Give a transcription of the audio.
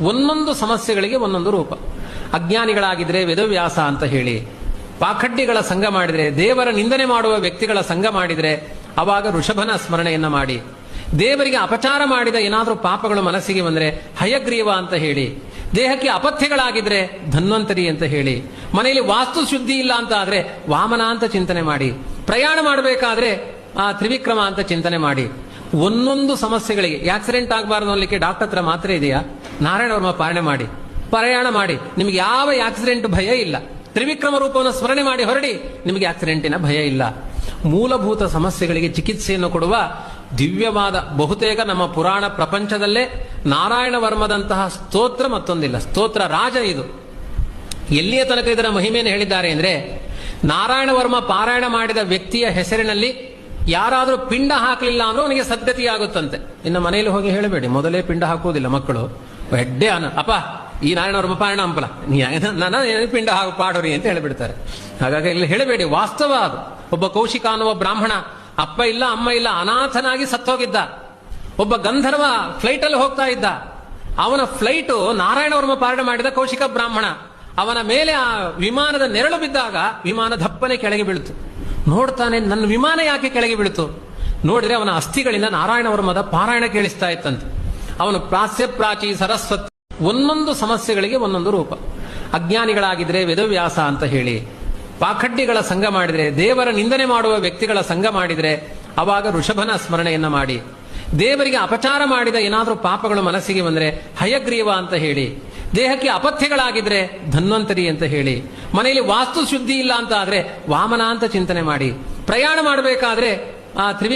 ಒಂದೊಂದು ಸಮಸ್ಯೆಗಳಿಗೆ ಒಂದೊಂದು ರೂಪ. ಅಜ್ಞಾನಿಗಳಾಗಿದ್ರೆ ವೇದವ್ಯಾಸ ಅಂತ ಹೇಳಿ, ಪಾಖಡ್ಡಿಗಳ ಸಂಘ ಮಾಡಿದ್ರೆ, ದೇವರ ನಿಂದನೆ ಮಾಡುವ ವ್ಯಕ್ತಿಗಳ ಸಂಘ ಮಾಡಿದ್ರೆ ಅವಾಗ ಋಷಭನ ಸ್ಮರಣೆಯನ್ನ ಮಾಡಿ, ದೇವರಿಗೆ ಅಪಚಾರ ಮಾಡಿದ ಏನಾದರೂ ಪಾಪಗಳು ಮನಸ್ಸಿಗೆ ಬಂದ್ರೆ ಹಯಗ್ರೀವ ಅಂತ ಹೇಳಿ, ದೇಹಕ್ಕೆ ಅಪಥ್ಯಗಳಾಗಿದ್ರೆ ಧನ್ವಂತರಿ ಅಂತ ಹೇಳಿ, ಮನೆಯಲ್ಲಿ ವಾಸ್ತು ಶುದ್ಧಿ ಇಲ್ಲ ಅಂತ ಆದ್ರೆ ವಾಮನ ಅಂತ ಚಿಂತನೆ ಮಾಡಿ, ಪ್ರಯಾಣ ಮಾಡಬೇಕಾದ್ರೆ ತ್ರಿವಿಕ್ರಮ ಅಂತ ಚಿಂತನೆ ಮಾಡಿ. ಒಂದೊಂದು ಸಮಸ್ಯೆಗಳಿಗೆ ಆಕ್ಸಿಡೆಂಟ್ ಆಗಬಾರದು ಅನ್ನಲಿಕ್ಕೆ ಡಾಕ್ಟರ್ ಹತ್ರ ಮಾತ್ರ ಇದೆಯಾ? ನಾರಾಯಣ ವರ್ಮ ಪಾರಣೆ ಮಾಡಿ, ಪ್ರಯಾಣ ಮಾಡಿ, ನಿಮ್ಗೆ ಯಾವ ಆಕ್ಸಿಡೆಂಟ್ ಭಯ ಇಲ್ಲ. ತ್ರಿವಿಕ್ರಮ ರೂಪವನ್ನು ಸ್ಮರಣೆ ಮಾಡಿ ಹೊರಡಿ, ನಿಮಗೆ ಆಕ್ಸಿಡೆಂಟಿನ ಭಯ ಇಲ್ಲ. ಮೂಲಭೂತ ಸಮಸ್ಯೆಗಳಿಗೆ ಚಿಕಿತ್ಸೆಯನ್ನು ಕೊಡುವ ದಿವ್ಯವಾದ, ಬಹುತೇಕ ನಮ್ಮ ಪುರಾಣ ಪ್ರಪಂಚದಲ್ಲೇ ನಾರಾಯಣ ವರ್ಮದಂತಹ ಸ್ತೋತ್ರ ಮತ್ತೊಂದಿಲ್ಲ. ಸ್ತೋತ್ರ ರಾಜ ಇದು. ಎಲ್ಲಿಯ ತನಕ ಇದರ ಮಹಿಮೆಯನ್ನು ಹೇಳಿದ್ದಾರೆ ಅಂದ್ರೆ, ನಾರಾಯಣ ವರ್ಮ ಪಾರಾಯಣ ಮಾಡಿದ ವ್ಯಕ್ತಿಯ ಹೆಸರಿನಲ್ಲಿ ಯಾರಾದರೂ ಪಿಂಡ ಹಾಕಲಿಲ್ಲ ಅಂದ್ರೂ ಅವನಿಗೆ ಸದ್ಗತಿಯಾಗುತ್ತಂತೆ. ಇನ್ನು ಮನೆಯಲ್ಲಿ ಹೋಗಿ ಹೇಳಬೇಡಿ, ಮೊದಲೇ ಪಿಂಡ ಹಾಕುವುದಿಲ್ಲ ಮಕ್ಕಳು. ಎಡ್ಡೆ ಅಪ್ಪ ಈ ನಾರಾಯಣ ವರ್ಮ ಪಾರಾಯಣ ಅಂಪಲ ನನ್ನ ಪಿಂಡ ಹಾಕು ಪಾಡೋರಿ ಅಂತ ಹೇಳಿಬಿಡ್ತಾರೆ. ಹಾಗಾಗಿ ಇಲ್ಲಿ ಹೇಳಬೇಡಿ, ವಾಸ್ತವ ಅದು. ಒಬ್ಬ ಕೌಶಿಕ ಅನ್ನುವ ಬ್ರಾಹ್ಮಣ ಅಪ್ಪ ಇಲ್ಲ ಅಮ್ಮ ಇಲ್ಲ, ಅನಾಥನಾಗಿ ಸತ್ತೋಗಿದ್ದ. ಒಬ್ಬ ಗಂಧರ್ವ ಫ್ಲೈಟ್ ಅಲ್ಲಿ ಹೋಗ್ತಾ ಇದ್ದ. ಅವನ ಫ್ಲೈಟ್ ನಾರಾಯಣ ವರ್ಮ ಪಾರಾಯಣ ಮಾಡಿದ ಕೌಶಿಕ ಬ್ರಾಹ್ಮಣ. ಅವನ ಮೇಲೆ ಆ ವಿಮಾನದ ನೆರಳು ಬಿದ್ದಾಗ ವಿಮಾನ ದಪ್ಪನೆ ಕೆಳಗೆ ಬೀಳ್ತು. ನೋಡ್ತಾನೆ, ನನ್ನ ವಿಮಾನ ಯಾಕೆ ಕೆಳಗೆ ಬೀಳ್ತು? ನೋಡಿದ್ರೆ ಅವನ ಅಸ್ಥಿಗಳಿಂದ ನಾರಾಯಣ ವರ್ಮದ ಪಾರಾಯಣ ಕೇಳಿಸ್ತಾ ಇತ್ತಂತೆ. ಅವನು ಪ್ರಾಸ್ಯ ಪ್ರಾಚಿ ಸರಸ್ವತಿ. ಒಂದೊಂದು ಸಮಸ್ಯೆಗಳಿಗೆ ಒಂದೊಂದು ರೂಪ. ಅಜ್ಞಾನಿಗಳಾಗಿದ್ರೆ ವೇದವ್ಯಾಸ ಅಂತ ಹೇಳಿ, ಪಾಖಡ್ಡಿಗಳ ಸಂಘ ಮಾಡಿದ್ರೆ, ದೇವರ ನಿಂದನೆ ಮಾಡುವ ವ್ಯಕ್ತಿಗಳ ಸಂಘ ಮಾಡಿದ್ರೆ ಅವಾಗ ಋಷಭನ ಸ್ಮರಣೆಯನ್ನ ಮಾಡಿ, ದೇವರಿಗೆ ಅಪಚಾರ ಮಾಡಿದ ಏನಾದರೂ ಪಾಪಗಳು ಮನಸ್ಸಿಗೆ ಬಂದ್ರೆ ಹಯಗ್ರೀವ ಅಂತ ಹೇಳಿ, ದೇಹಕ್ಕೆ ಅಪಥ್ಯಗಳಾಗಿದ್ರೆ ಧನ್ವಂತರಿ ಅಂತ ಹೇಳಿ, ಮನೆಯಲ್ಲಿ ವಾಸ್ತು ಶುದ್ಧಿ ಇಲ್ಲ ಅಂತ ಆದ್ರೆ ವಾಮನ ಅಂತ ಚಿಂತನೆ ಮಾಡಿ, ಪ್ರಯಾಣ ಮಾಡಬೇಕಾದ್ರೆ ತ್ರಿವಿಕ್ರಮ